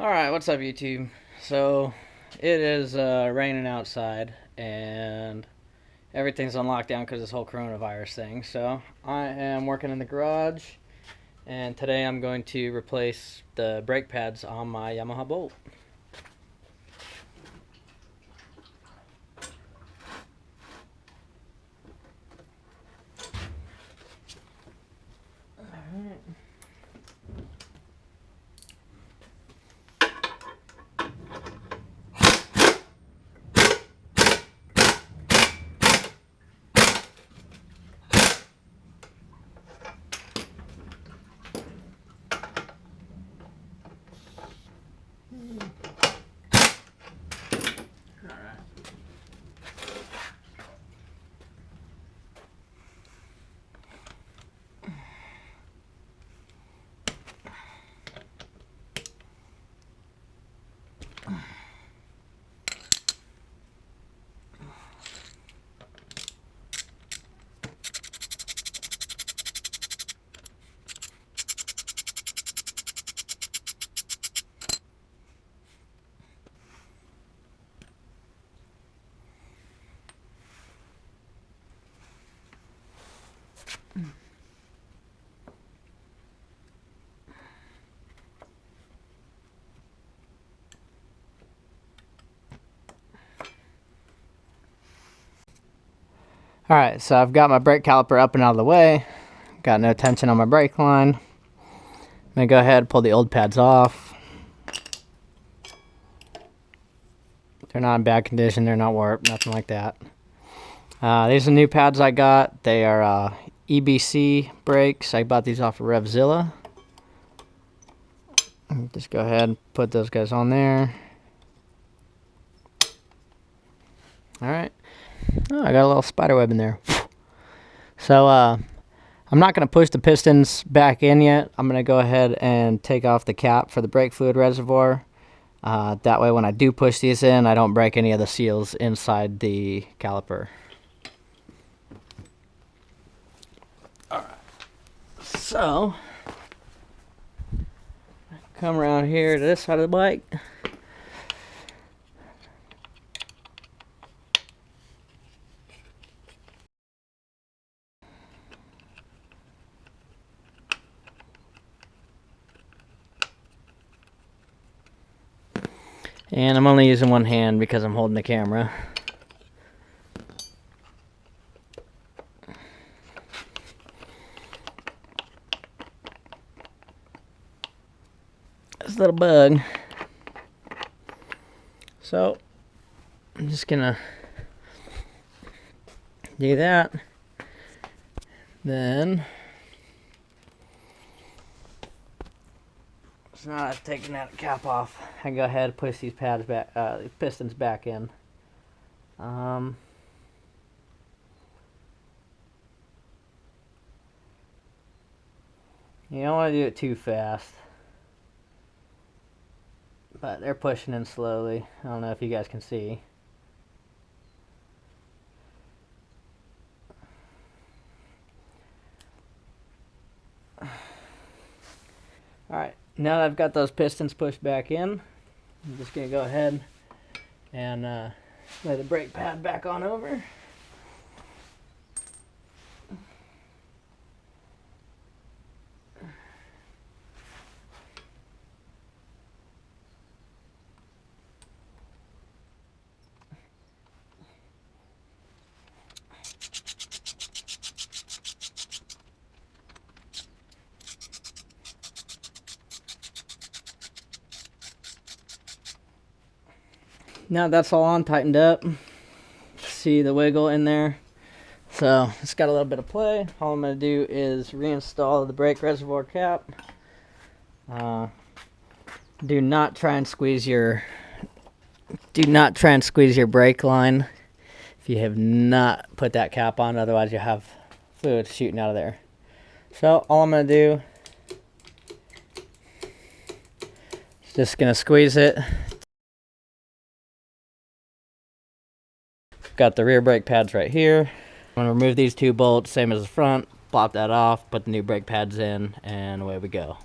Alright, what's up YouTube? So, it is raining outside and everything's on lockdown because of this whole coronavirus thing. So, I am working in the garage and today I'm going to replace the brake pads on my Yamaha Bolt. Alright. Alright, so I've got my brake caliper up and out of the way. Got no tension on my brake line. I'm going to go ahead and pull the old pads off. They're not in bad condition, they're not warped, nothing like that. These are the new pads I got. They are EBC brakes. I bought these off of RevZilla. Just go ahead and put those guys on there. Alright. Oh, I got a little spider web in there. So, I'm not going to push the pistons back in yet. I'm going to go ahead and take off the cap for the brake fluid reservoir. That way when I do push these in, I don't break any of the seals inside the caliper. Alright. So, come around here to this side of the bike. And I'm only using one hand because I'm holding the camera. This little bug. So, I'm just gonna do that. Then, so now I've taken that cap off, I can go ahead and push these pads back, these pistons back in. You don't want to do it too fast, but they're pushing in slowly. I don't know if you guys can see. Alright, now that I've got those pistons pushed back in, I'm just going to go ahead and lay the brake pad back on over. Now that's all on, tightened up. See the wiggle in there? So it's got a little bit of play. All I'm going to do is reinstall the brake reservoir cap. Do not try and squeeze your brake line if you have not put that cap on, otherwise you'll have fluid shooting out of there. So all I'm going to do is just going to squeeze it. Got the rear brake pads right here. I'm going to remove these two bolts, same as the front, plop that off, put the new brake pads in, and away we go.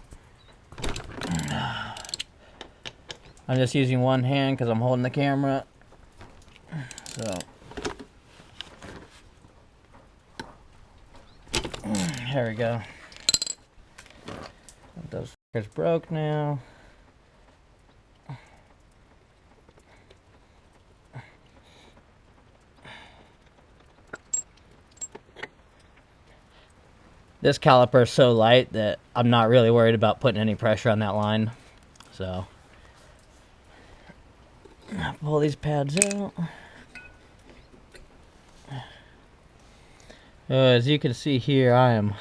I'm just using one hand because I'm holding the camera. So there we go. Those fuckers broke now. This caliper is so light that I'm not really worried about putting any pressure on that line. So pull these pads out. As you can see here, I am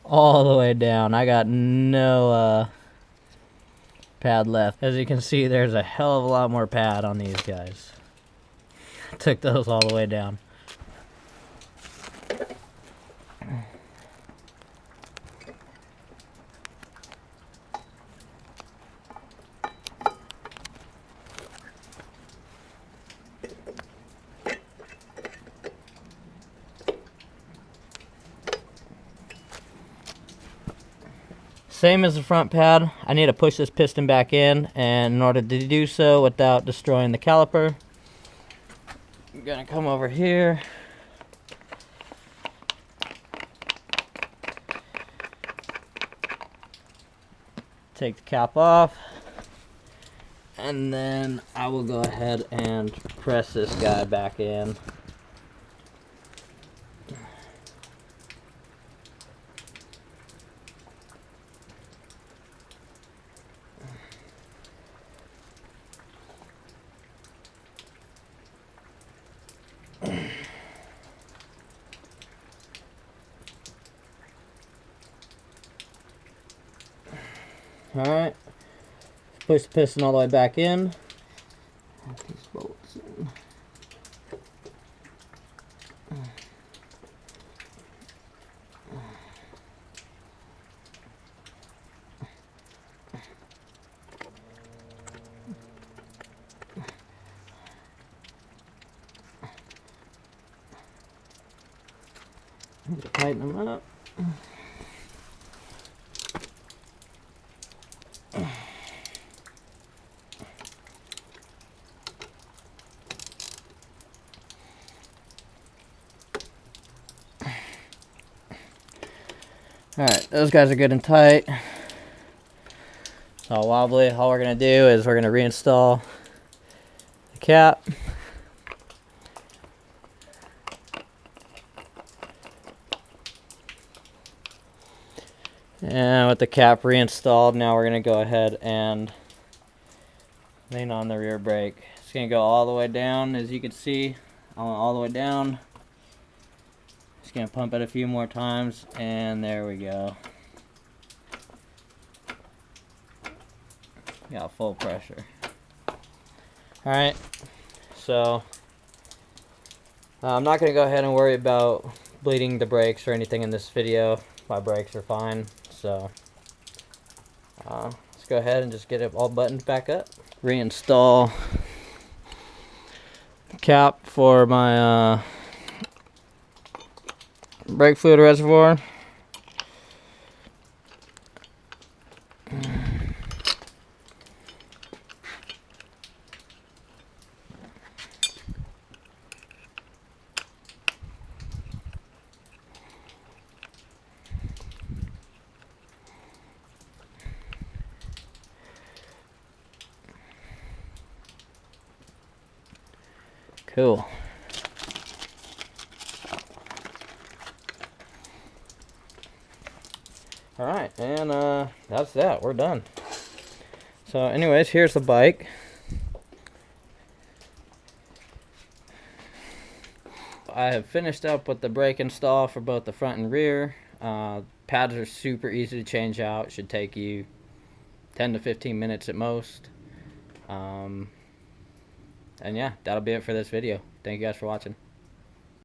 all the way down. I got no pad left. As you can see, there's a hell of a lot more pad on these guys. Took those all the way down. Same as the front pad, I need to push this piston back in, and in order to do so without destroying the caliper, I'm gonna come over here, take the cap off, and then I will go ahead and press this guy back in. Alright, push the piston all the way back in. Put these bolts in. Tighten them up. Alright, those guys are good and tight. It's all wobbly. All we're going to do is we're going to reinstall the cap. And with the cap reinstalled, now we're going to go ahead and lean on the rear brake. It's going to go all the way down, as you can see, all the way down. Just going to pump it a few more times, and there we go. Got full pressure. Alright, so I'm not going to go ahead and worry about bleeding the brakes or anything in this video. My brakes are fine, so let's go ahead and just get it all buttoned back up. Reinstall the cap for my brake fluid reservoir. Cool. Alright, and that's that. We're done. So anyways, here's the bike. I have finished up with the brake install for both the front and rear. Pads are super easy to change out. Should take you 10 to 15 minutes at most. And yeah, that'll be it for this video. Thank you guys for watching.